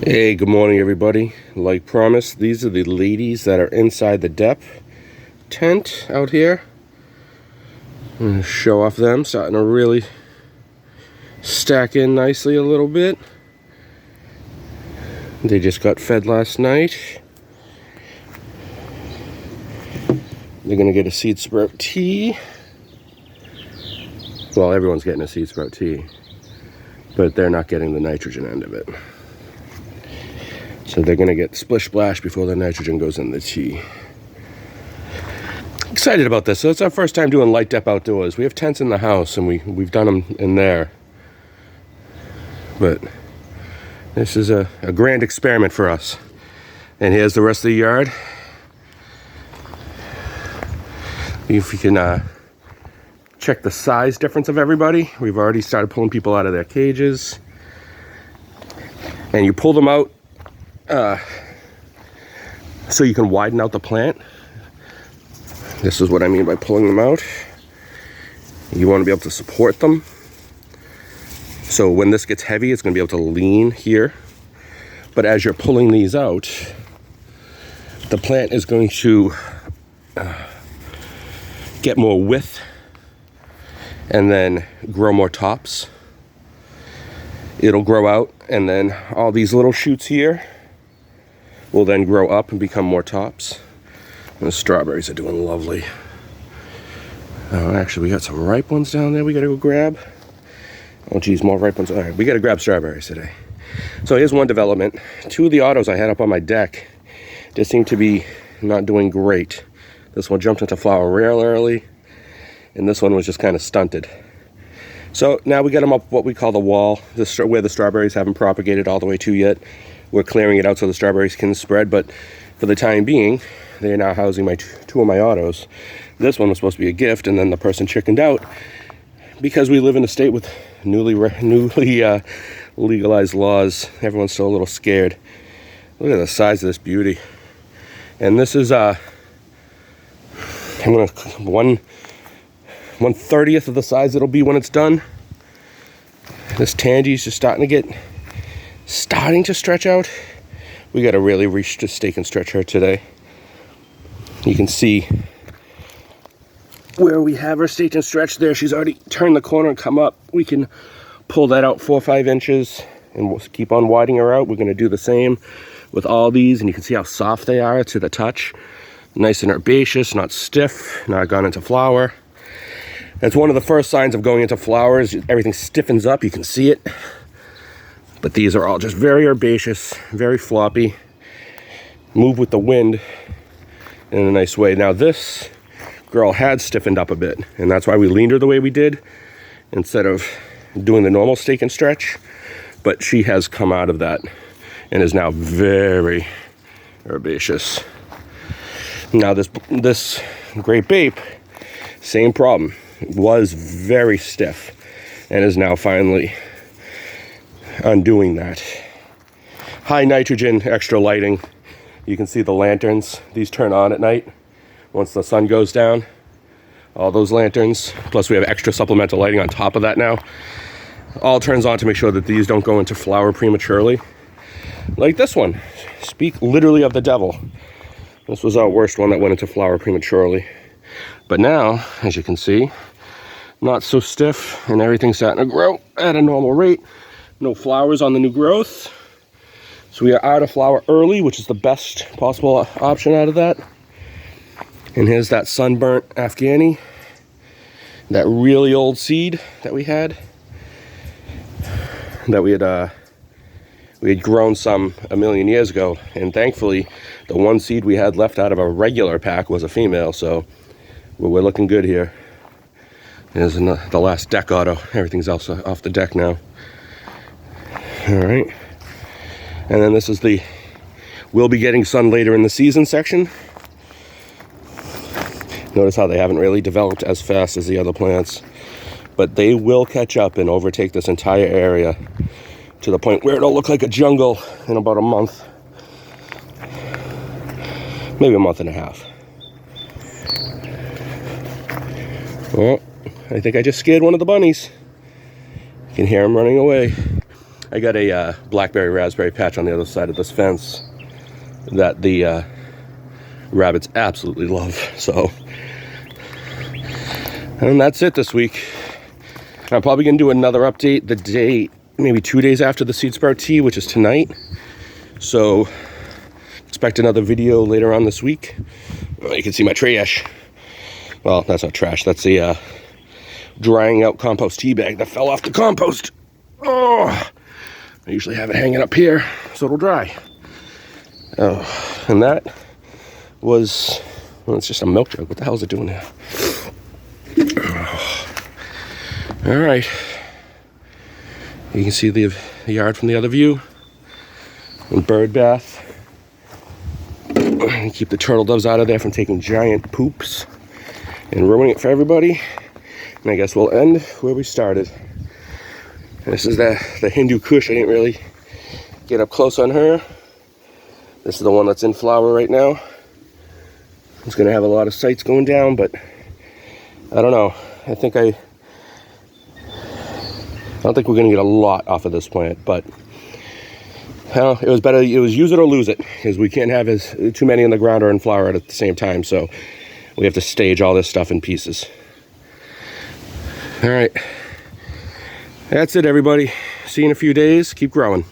Hey, good morning everybody. Like promised, these are the ladies that are inside the depth tent out here. I'm going to show off them, starting to really stack in nicely a little bit. They just got fed last night. They're going to get a seed sprout tea. Well, everyone's getting a seed sprout tea, but they're not getting the nitrogen end of it. So they're going to get splish splash before the nitrogen goes in the tea. Excited about this. So it's our first time doing light depth outdoors. We have tents in the house and we've done them in there. But this is a grand experiment for us. And here's the rest of the yard. If you can check the size difference of everybody. We've already started pulling people out of their cages. And you pull them out so you can widen out the plant. This is what I mean by pulling them out. You want to be able to support them. So when this gets heavy, it's going to be able to lean here. But as you're pulling these out, the plant is going to get more width and then grow more tops. It'll grow out, and then all these little shoots here will then grow up and become more tops. And the strawberries are doing lovely. Oh, actually, we got some ripe ones down there we gotta go grab. Oh geez, more ripe ones. All right, we gotta grab strawberries today. So here's one development. Two of the autos I had up on my deck just seem to be not doing great. This one jumped into flower real early, and this one was just kind of stunted. So now we got them up what we call the wall, where the strawberries haven't propagated all the way to yet. We're clearing it out so the strawberries can spread, but for the time being, they are now housing two of my autos. This one was supposed to be a gift, and then the person chickened out because we live in a state with newly legalized laws. Everyone's still a little scared. Look at the size of this beauty. And this is I'm gonna 1/30th of the size it'll be when it's done. This tangy's just starting to stretch out. We got to really reach to stake and stretch her today. You can see where we have her staked and stretched there. She's already turned the corner and come up. We can pull that out 4 or 5 inches and we'll keep on widening her out. We're going to do the same with all these, and you can see how soft they are to the touch. Nice and herbaceous, not stiff, not gone into flower. That's one of the first signs of going into flowers. Everything stiffens up, you can see it. But these are all just very herbaceous, very floppy, move with the wind in a nice way. Now this girl had stiffened up a bit, and that's why we leaned her the way we did instead of doing the normal stake and stretch. But she has come out of that and is now very herbaceous. Now this Great Bape, same problem. It was very stiff and is now finally undoing that. High nitrogen, extra lighting. You can see the lanterns. These turn on at night once the sun goes down. All those lanterns. Plus we have extra supplemental lighting on top of that now. All turns on to make sure that these don't go into flower prematurely. Like this one. Speak literally of the devil. This was our worst one that went into flower prematurely. But now, as you can see, not so stiff, and everything's starting to grow at a normal rate. No flowers on the new growth. So we are out of flower early, which is the best possible option out of that. And here's that sunburnt Afghani, that really old seed that we had. That we had grown some a million years ago. And thankfully, the one seed we had left out of a regular pack was a female. So we're looking good here. Here's the last deck auto. Everything's also off the deck now. All right, and then this is the we'll be getting sun later in the season section. Notice how they haven't really developed as fast as the other plants, but they will catch up and overtake this entire area to the point where it'll look like a jungle in about a month, maybe a month and a half. Well, I think I just scared one of the bunnies. You can hear him running away. I got a blackberry raspberry patch on the other side of this fence that the rabbits absolutely love. So, and that's it this week. I'm probably gonna do another update the day, maybe 2 days after the seed sprout tea, which is tonight. So expect another video later on this week. Oh, you can see my trash. Well, that's not trash. That's the drying out compost tea bag that fell off the compost. Oh, I usually have it hanging up here so it'll dry. Oh, and that was, well, it's just a milk jug. What the hell is it doing now? Oh. All right. You can see the yard from the other view. And bird bath. Keep the turtle doves out of there from taking giant poops and ruining it for everybody. And I guess we'll end where we started. This is the Hindu Kush. I didn't really get up close on her. This is the one that's in flower right now. It's going to have a lot of sites going down, but I don't know. I don't think we're going to get a lot off of this plant, but it was better. It was use it or lose it, because we can't have too many in the ground or in flower at the same time. So we have to stage all this stuff in pieces. All right. That's it, everybody. See you in a few days. Keep growing.